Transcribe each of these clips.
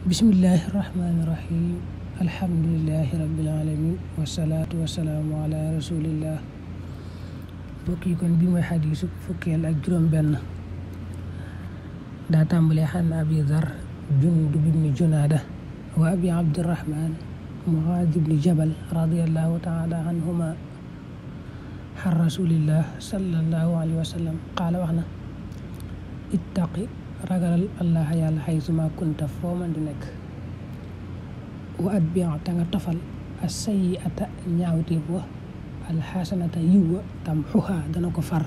Bismillahirrahmanirrahim. Alhamdulillahi rabbil alamin wassalatu wassalamu ala rasulillah. Bokk yi kon bi mooy xadiisu fukkeel ak juróom benn daa tàmbalee xan abi Dar Jundub ibni Junaada wa abi Abdirrahman Muaaz ibni Jabal radiyallahu taala anhuma xan rasulillah sallallahu alayhi wa sallam qaala wax na ittaqi ragalal allah yàlla xaysuma kunta foo man di nekk wa atbi' ta nga tofal as-sayyi'ata ñaawteef wa alxasanata yiw wa tamxuha dana ko far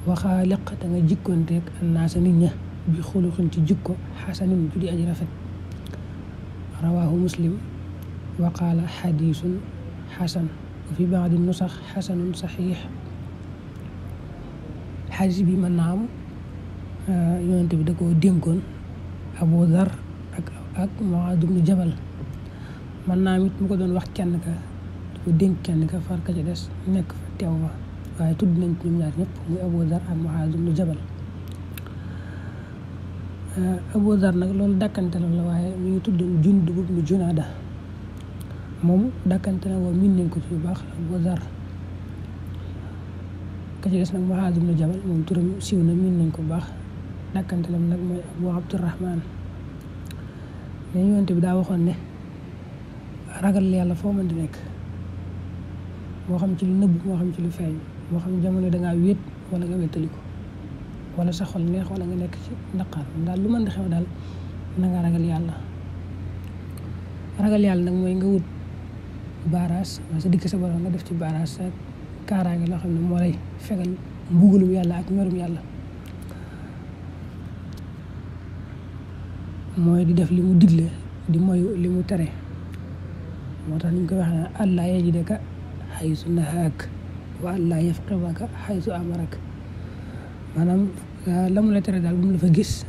wa xaaliq ta nga jikkoonteeg annaasa nit ña bi xuluqin ci jikko xasanin ju di aji rafet rawaahu Muslim wa qaala xadiisun xasan wa fi ba'di nusax xasanun saxiix. xadiis bi mën naa am yonent bi da koo dénkoon Abu Dar ak Muaaz ibnu Jabal man naa mit mu ko doon wax kenn ka da ko dénk kenn ka far ka ci des nekk fa teew fa waaye tudd nañ ci ñoom ñaar ñëpp muy Abu Dar ak Muaaz ibnu Jabal. Abu Dar nag loolu dàkkante la waaye mi ngi tuddoon Jundub ibnu Junaada moom dàkkante la woo miin nañ ko ci bu baax Abu Dar ka ci des nag Muaaz ibnu Jabal moom turam siiw na miin nañ ko bu baax dakkantelam nag mooy Abu Abdirrahman. mais yonent bi daa waxoon ne ragal yàlla foo mën di nekk moo xam ci lu nëbb moo xam ci lu feeñ moo xam jamono dangaa wéet wala nga wéttaliku wala sa xol neex wala nga nekk ci naqar daal lu mën di xew daal na nga ragal yàlla. ragal yàlla nag mooy nga wut baaraas wala sa dikk sa borom nga def ci baaraas sa kaaraange loo xam ne moo lay fegal mbugalum yàlla ak merum yàlla. mooy di def li mu digle di moyu li mu tere moo tax ni ñu koy wax ne allaa yajidaka xaysu nahaak wa allaa yafqidaka xaysu amarak maanaam la mu lay tere daal bu mu la fa gis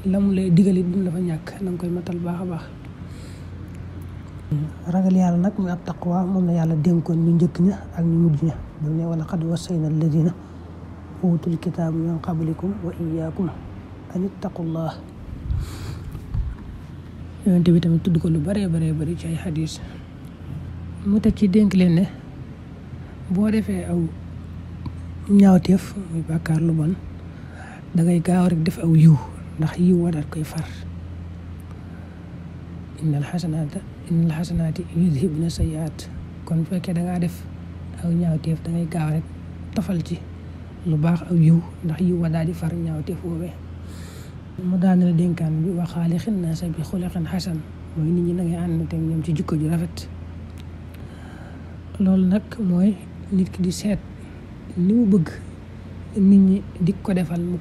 la mu lay digalit bu mu la fa ñàkk na nga koy matal baax a baax. ragal yàlla nag muy ab taqwa moom la yàlla dénkoon ñu njëkk ña ak ñu mujj ña bu ne wala qad wassayna alladina utul kitaaba min qablikum wa iyyakum an ittaqullah. yonent bi tamit tudd ko lu bëree bëri ci ay xadis mu teg ci dénk leen ne boo defee aw ñaawteef muy bàkkaar lu bon dangay gaaw rek def aw yiw ndax yiw wa daat koy far innal xasanaati yudhibna sayyi'aat kon bu fekkee dangaa def aw ñaawteef dangay gaaw rek tofal ci lu baax aw yiw ndax yiw wa daal di far ñaawteef woowee. mu daane la dénkaan bi wa xaaliqin naasa bi xuliqin xasan mooy nit ñi na ngay ànd te ñoom ci jikko ju rafet. loolu nag mooy nit ki di seet ni mu bëgg nit ñi di ko defal mu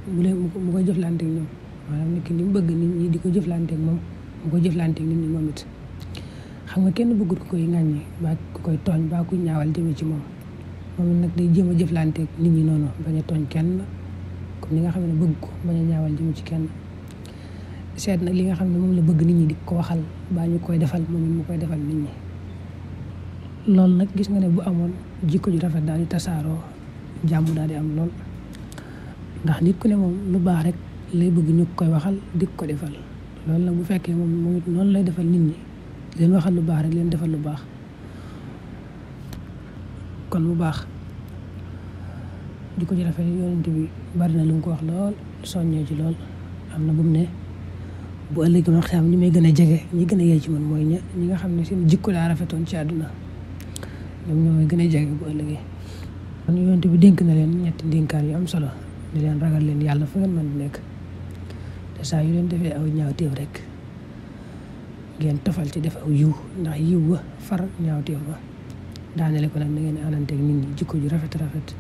ko jëflanteeg ñoom maanaam nit ki ni mu bëgg nit ñi di ko jëflanteeg moom mu ko jëflanteeg nit ñi moom it. xam nga kenn bëggut ku koy ŋàññi ba ku koy tooñ ba ku ñaawal jëme ci moom it nag day jéem a jëflanteeg nit ñi noonu bañ a tooñ kenn comme ni nga xam ne bëgg ko bañ a ñaawal jëme ci kenn. seet nag li nga xam ne moom la bëgg nit ñi di ko waxal baa ñu koy defal moom it mu koy defal nit ñi. loolu nag gis nga ne bu amoon jikko ju rafet daal di tasaaroo jàmm daal di am lool ndax nit ku ne moom lu baax rek lay bëgg ñu koy waxal di ko defal loolu nag bu fekkee moom it noonu lay defal nit ñi leen waxal lu baax rek leen defal lu baax kon bu baax jikko ju rafet yonent bi bari na lu mu ko wax lool soññee ci lool am na bu mu ne bu ëllëgee man xam ñi may gën a jege ñi gën a yee ci man mooy ñi nga xam ne seen jikko daa rafetoon ci àdduna ñoom ñoo may gën a jege bu ëllëgee. kon yonent bi dénk na leen ñetti dénkaan yu am solo di leen ragal leen yàlla fu ngeen mën di nekk te saa yu leen defee aw ñaawteef rek ngeen tofal ci def aw yiw ndax yiw wa far ñaawteef ba daanele ko nag na ngeen àndanteeg nit ñi jikko ju rafet.